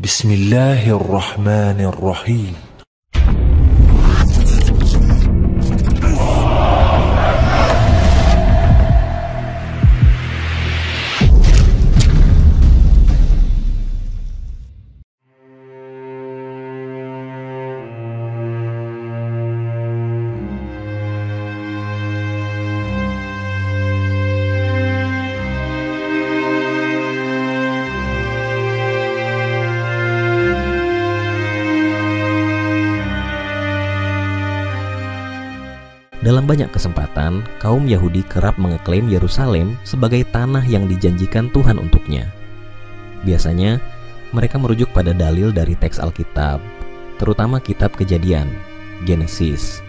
Bismillahirrahmanirrahim. Dalam banyak kesempatan, kaum Yahudi kerap mengeklaim Yerusalem sebagai tanah yang dijanjikan Tuhan untuknya. Biasanya, mereka merujuk pada dalil dari teks Alkitab, terutama kitab Kejadian, Genesis.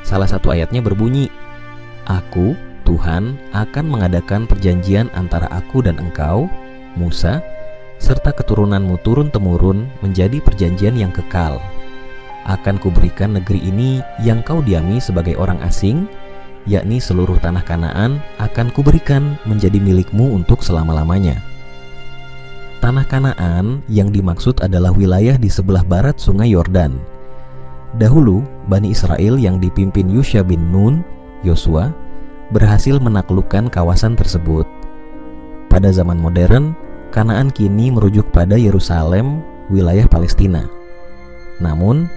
Salah satu ayatnya berbunyi, "Aku, Tuhan, akan mengadakan perjanjian antara aku dan engkau, Musa, serta keturunanmu turun-temurun menjadi perjanjian yang kekal. Akan kuberikan negeri ini yang kau diami sebagai orang asing, yakni seluruh tanah Kanaan akan kuberikan menjadi milikmu untuk selama-lamanya." Tanah Kanaan yang dimaksud adalah wilayah di sebelah barat sungai Yordan. Dahulu, Bani Israel yang dipimpin Yusha bin Nun, Yosua, berhasil menaklukkan kawasan tersebut. Pada zaman modern, Kanaan kini merujuk pada Yerusalem, wilayah Palestina. Namun,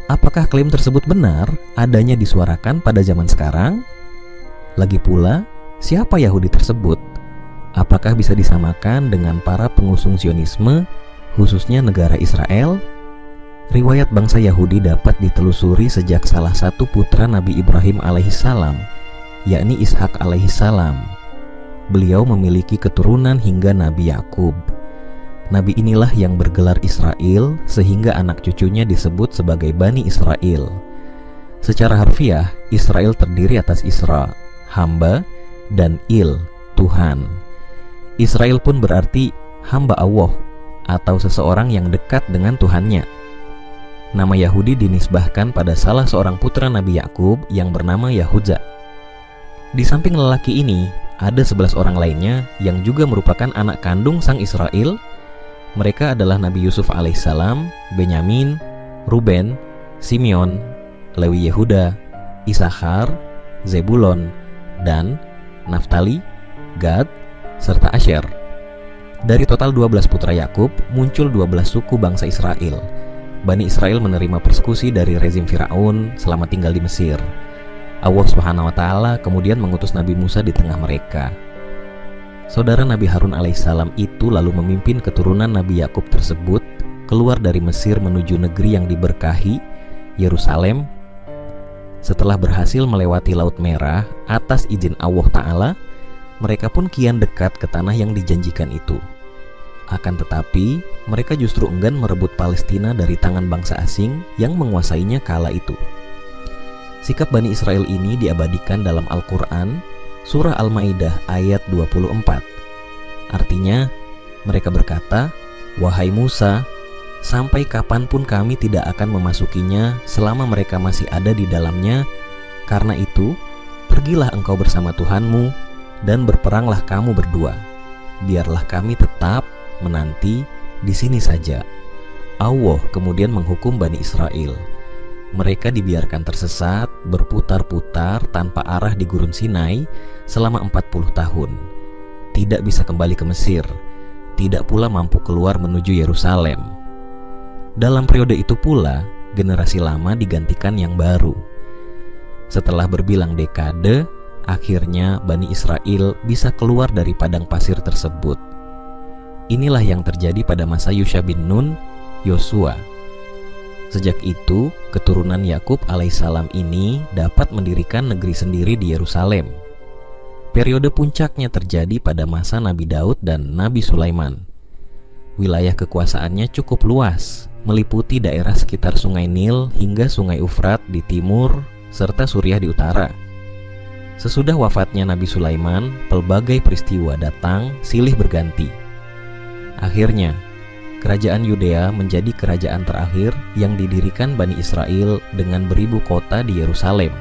apakah klaim tersebut benar adanya disuarakan pada zaman sekarang? Lagi pula, siapa Yahudi tersebut? Apakah bisa disamakan dengan para pengusung Zionisme, khususnya negara Israel? Riwayat bangsa Yahudi dapat ditelusuri sejak salah satu putra Nabi Ibrahim alaihissalam, yakni Ishak alaihissalam. Beliau memiliki keturunan hingga Nabi Yakub. Nabi inilah yang bergelar Israel, sehingga anak cucunya disebut sebagai Bani Israel. Secara harfiah, Israel terdiri atas Isra, hamba, dan Il, Tuhan. Israel pun berarti hamba Allah, atau seseorang yang dekat dengan Tuhannya. Nama Yahudi dinisbahkan pada salah seorang putra Nabi Yakub yang bernama Yahudza. Di samping lelaki ini, ada 11 orang lainnya yang juga merupakan anak kandung sang Israel. Mereka adalah Nabi Yusuf alaihissalam, Benyamin, Ruben, Simeon, Lewi Yehuda, Issakhar, Zebulon, dan Naftali, Gad, serta Asher. Dari total 12 putra Yakub, muncul 12 suku bangsa Israel. Bani Israel menerima persekusi dari rezim Firaun selama tinggal di Mesir. Allah SWT kemudian mengutus Nabi Musa di tengah mereka. Saudara Nabi Harun alaihissalam itu lalu memimpin keturunan Nabi Yakub tersebut keluar dari Mesir menuju negeri yang diberkahi, Yerusalem. Setelah berhasil melewati Laut Merah atas izin Allah Ta'ala, mereka pun kian dekat ke tanah yang dijanjikan itu. Akan tetapi, mereka justru enggan merebut Palestina dari tangan bangsa asing yang menguasainya kala itu. Sikap Bani Israel ini diabadikan dalam Al-Quran, Surah Al-Maidah ayat 24. Artinya, mereka berkata, "Wahai Musa, sampai kapanpun kami tidak akan memasukinya selama mereka masih ada di dalamnya. Karena itu, pergilah engkau bersama Tuhanmu dan berperanglah kamu berdua. Biarlah kami tetap menanti di sini saja." Allah kemudian menghukum Bani Israel. Mereka dibiarkan tersesat, berputar-putar tanpa arah di Gurun Sinai selama 40 tahun. Tidak bisa kembali ke Mesir, tidak pula mampu keluar menuju Yerusalem. Dalam periode itu pula, generasi lama digantikan yang baru. Setelah berbilang dekade, akhirnya Bani Israel bisa keluar dari padang pasir tersebut. Inilah yang terjadi pada masa Yusha bin Nun, Yosua. Sejak itu, keturunan Yakub alaihissalam ini dapat mendirikan negeri sendiri di Yerusalem. Periode puncaknya terjadi pada masa Nabi Daud dan Nabi Sulaiman. Wilayah kekuasaannya cukup luas, meliputi daerah sekitar Sungai Nil hingga Sungai Ufrat di timur, serta Suriah di utara. Sesudah wafatnya Nabi Sulaiman, pelbagai peristiwa datang silih berganti. Akhirnya, kerajaan Yudea menjadi kerajaan terakhir yang didirikan Bani Israel dengan beribu kota di Yerusalem.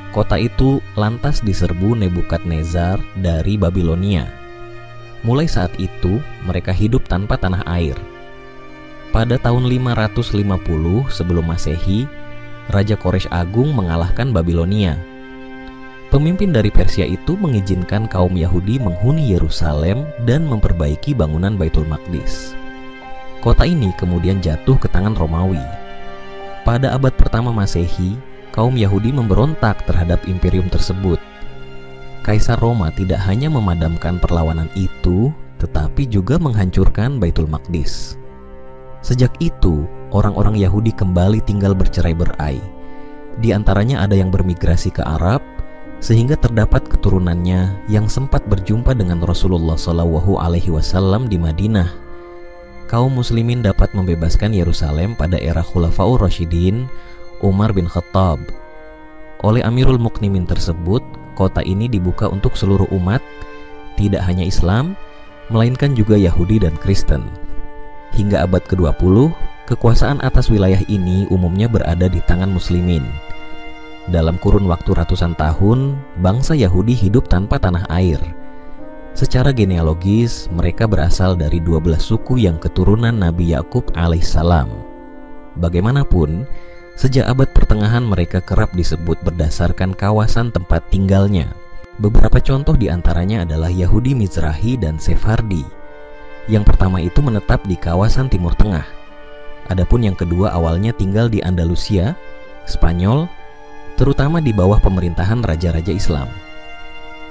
Kota itu lantas diserbu Nebukadnezar dari Babilonia. Mulai saat itu, mereka hidup tanpa tanah air. pada tahun 550 sebelum Masehi, Raja Koresh Agung mengalahkan Babilonia. Pemimpin dari Persia itu mengizinkan kaum Yahudi menghuni Yerusalem dan memperbaiki bangunan Baitul Maqdis. Kota ini kemudian jatuh ke tangan Romawi. Pada abad pertama Masehi, kaum Yahudi memberontak terhadap imperium tersebut. Kaisar Roma tidak hanya memadamkan perlawanan itu, tetapi juga menghancurkan Baitul Maqdis. Sejak itu, orang-orang Yahudi kembali tinggal bercerai-berai. Di antaranya ada yang bermigrasi ke Arab, sehingga terdapat keturunannya yang sempat berjumpa dengan Rasulullah SAW di Madinah. Kaum muslimin dapat membebaskan Yerusalem pada era Khulafaur Rasyidin, Umar bin Khattab. Oleh Amirul Mukminin tersebut, kota ini dibuka untuk seluruh umat, tidak hanya Islam, melainkan juga Yahudi dan Kristen. Hingga abad ke-20, kekuasaan atas wilayah ini umumnya berada di tangan muslimin. Dalam kurun waktu ratusan tahun, bangsa Yahudi hidup tanpa tanah air. Secara genealogis, mereka berasal dari 12 suku yang keturunan Nabi Yakub alaihissalam. Bagaimanapun, sejak abad pertengahan mereka kerap disebut berdasarkan kawasan tempat tinggalnya. Beberapa contoh diantaranya adalah Yahudi Mizrahi dan Sephardi. Yang pertama itu menetap di kawasan Timur Tengah. Adapun yang kedua awalnya tinggal di Andalusia, Spanyol, terutama di bawah pemerintahan raja-raja Islam.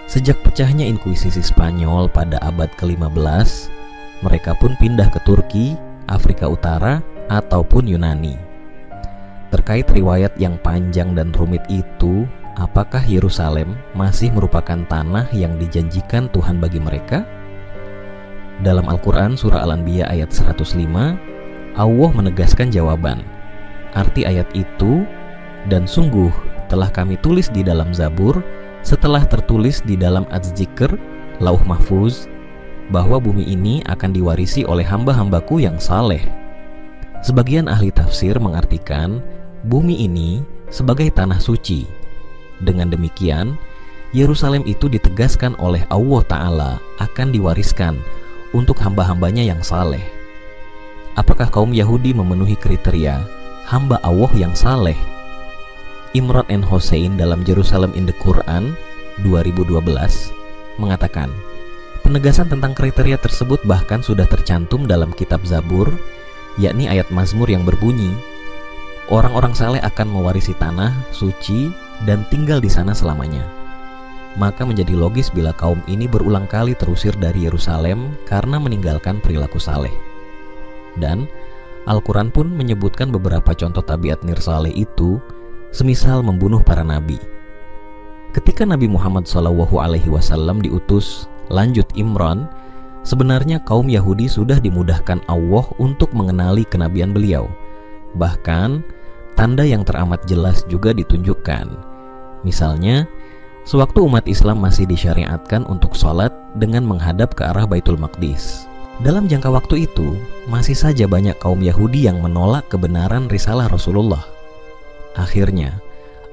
Sejak pecahnya Inkuisisi Spanyol pada abad ke-15, mereka pun pindah ke Turki, Afrika Utara, ataupun Yunani. Terkait riwayat yang panjang dan rumit itu, apakah Yerusalem masih merupakan tanah yang dijanjikan Tuhan bagi mereka? Dalam Al-Quran Surah Al-Anbiya ayat 105, Allah menegaskan jawaban. Arti ayat itu, dan sungguh telah kami tulis di dalam Zabur, setelah tertulis di dalam Az-Zikr, Lauh Mahfuz, bahwa bumi ini akan diwarisi oleh hamba-hambaku yang saleh. Sebagian ahli tafsir mengartikan bumi ini sebagai tanah suci. Dengan demikian, Yerusalem itu ditegaskan oleh Allah Ta'ala akan diwariskan untuk hamba-hambanya yang saleh. Apakah kaum Yahudi memenuhi kriteria hamba Allah yang saleh? Imran N. Hossein dalam Jerusalem in the Quran 2012 mengatakan, penegasan tentang kriteria tersebut bahkan sudah tercantum dalam kitab Zabur, yakni ayat Mazmur yang berbunyi, orang-orang saleh akan mewarisi tanah suci dan tinggal di sana selamanya. Maka menjadi logis bila kaum ini berulang kali terusir dari Yerusalem karena meninggalkan perilaku saleh. Dan Al-Quran pun menyebutkan beberapa contoh tabiat nirsaleh itu, semisal membunuh para nabi. Ketika Nabi Muhammad SAW diutus, lanjut Imran, sebenarnya kaum Yahudi sudah dimudahkan Allah untuk mengenali kenabian beliau. Bahkan, tanda yang teramat jelas juga ditunjukkan. Misalnya, sewaktu umat Islam masih disyariatkan untuk sholat dengan menghadap ke arah Baitul Maqdis. Dalam jangka waktu itu, masih saja banyak kaum Yahudi yang menolak kebenaran risalah Rasulullah. Akhirnya,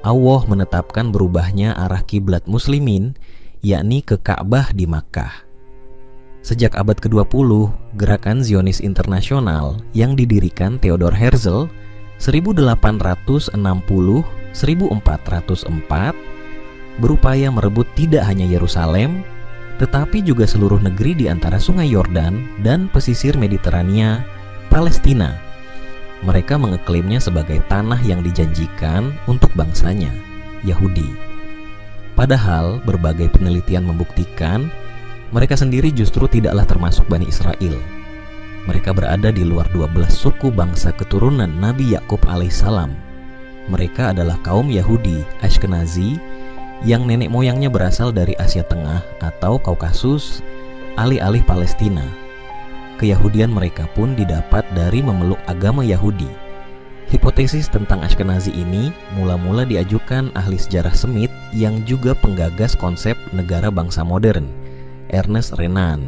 Allah menetapkan berubahnya arah kiblat muslimin, yakni ke Ka'bah di Makkah. Sejak abad ke-20, gerakan Zionis internasional yang didirikan Theodor Herzl 1860-1404 berupaya merebut tidak hanya Yerusalem, tetapi juga seluruh negeri di antara Sungai Yordan dan pesisir Mediterania, Palestina. Mereka mengeklaimnya sebagai tanah yang dijanjikan untuk bangsanya, Yahudi. Padahal berbagai penelitian membuktikan mereka sendiri justru tidaklah termasuk Bani Israel. Mereka berada di luar 12 suku bangsa keturunan Nabi Yakub alaihissalam. Mereka adalah kaum Yahudi Ashkenazi yang nenek moyangnya berasal dari Asia Tengah atau Kaukasus, alih-alih Palestina. Keyahudian mereka pun didapat dari memeluk agama Yahudi. Hipotesis tentang Ashkenazi ini mula-mula diajukan ahli sejarah Semit yang juga penggagas konsep negara bangsa modern, Ernest Renan.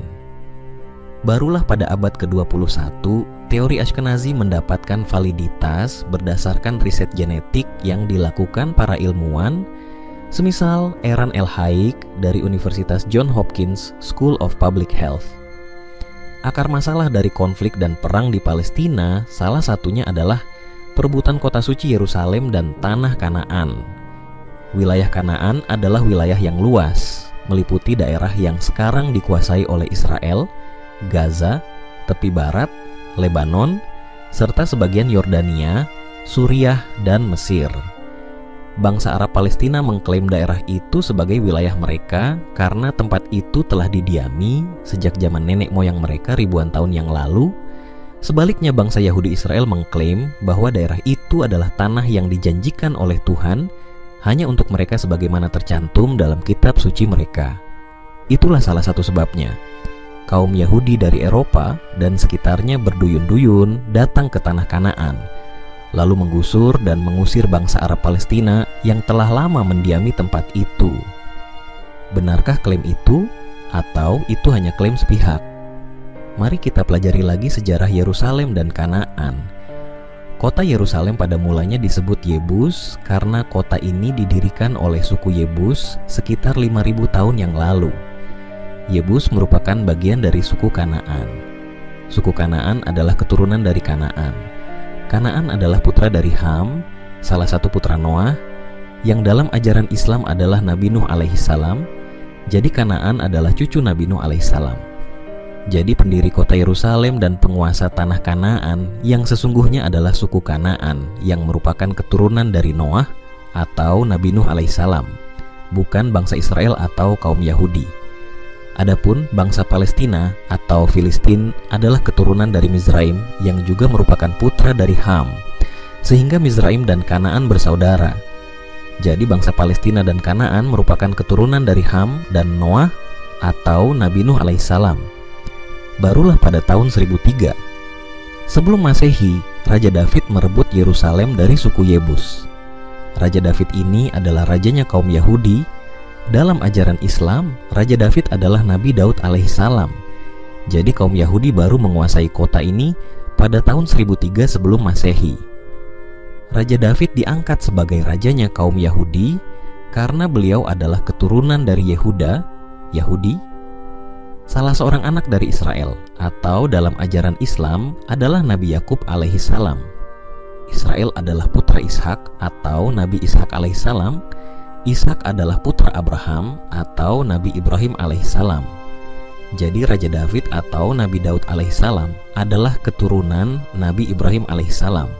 Barulah pada abad ke-21, teori Ashkenazi mendapatkan validitas berdasarkan riset genetik yang dilakukan para ilmuwan, semisal Eran El Haik dari Universitas Johns Hopkins School of Public Health. Akar masalah dari konflik dan perang di Palestina salah satunya adalah perebutan kota suci Yerusalem dan tanah Kanaan. Wilayah Kanaan adalah wilayah yang luas, meliputi daerah yang sekarang dikuasai oleh Israel, Gaza, tepi barat, Lebanon, serta sebagian Yordania, Suriah, dan Mesir. Bangsa Arab Palestina mengklaim daerah itu sebagai wilayah mereka karena tempat itu telah didiami sejak zaman nenek moyang mereka ribuan tahun yang lalu. Sebaliknya, bangsa Yahudi Israel mengklaim bahwa daerah itu adalah tanah yang dijanjikan oleh Tuhan hanya untuk mereka sebagaimana tercantum dalam kitab suci mereka. Itulah salah satu sebabnya kaum Yahudi dari Eropa dan sekitarnya berduyun-duyun datang ke tanah Kanaan, lalu menggusur dan mengusir bangsa Arab Palestina yang telah lama mendiami tempat itu. Benarkah klaim itu, atau itu hanya klaim sepihak? Mari kita pelajari lagi sejarah Yerusalem dan Kanaan. Kota Yerusalem pada mulanya disebut Yebus karena kota ini didirikan oleh suku Yebus sekitar 5.000 tahun yang lalu. Yebus merupakan bagian dari suku Kanaan. Suku Kanaan adalah keturunan dari Kanaan. Kanaan adalah putra dari Ham, salah satu putra Noah, yang dalam ajaran Islam adalah Nabi Nuh alaihissalam. Jadi Kanaan adalah cucu Nabi Nuh alaihissalam. Jadi pendiri kota Yerusalem dan penguasa tanah Kanaan yang sesungguhnya adalah suku Kanaan yang merupakan keturunan dari Noah atau Nabi Nuh alaihissalam, bukan bangsa Israel atau kaum Yahudi. Adapun bangsa Palestina atau Filistin adalah keturunan dari Mizraim yang juga merupakan putra dari Ham, sehingga Mizraim dan Kanaan bersaudara. Jadi bangsa Palestina dan Kanaan merupakan keturunan dari Ham dan Noah atau Nabi Nuh alaihissalam. Barulah pada tahun 1003 sebelum Masehi, Raja David merebut Yerusalem dari suku Yebus. Raja David ini adalah rajanya kaum Yahudi. Dalam ajaran Islam, Raja David adalah Nabi Daud alaihissalam. Jadi kaum Yahudi baru menguasai kota ini pada tahun 1003 sebelum Masehi. Raja David diangkat sebagai rajanya kaum Yahudi karena beliau adalah keturunan dari Yehuda, Yahudi, salah seorang anak dari Israel, atau dalam ajaran Islam adalah Nabi Yakub alaihissalam. Israel adalah putra Ishak atau Nabi Ishak alaihissalam. Ishak adalah putra Abraham atau Nabi Ibrahim alaihissalam. Jadi Raja David atau Nabi Daud alaihissalam adalah keturunan Nabi Ibrahim alaihissalam.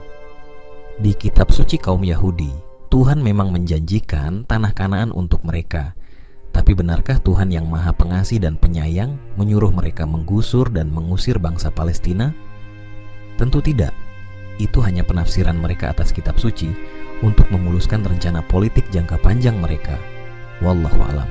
Di kitab suci kaum Yahudi, Tuhan memang menjanjikan tanah Kanaan untuk mereka. Tapi benarkah Tuhan yang Maha Pengasih dan Penyayang menyuruh mereka menggusur dan mengusir bangsa Palestina? Tentu tidak. Itu hanya penafsiran mereka atas kitab suci untuk memuluskan rencana politik jangka panjang mereka. Wallahu a'lam.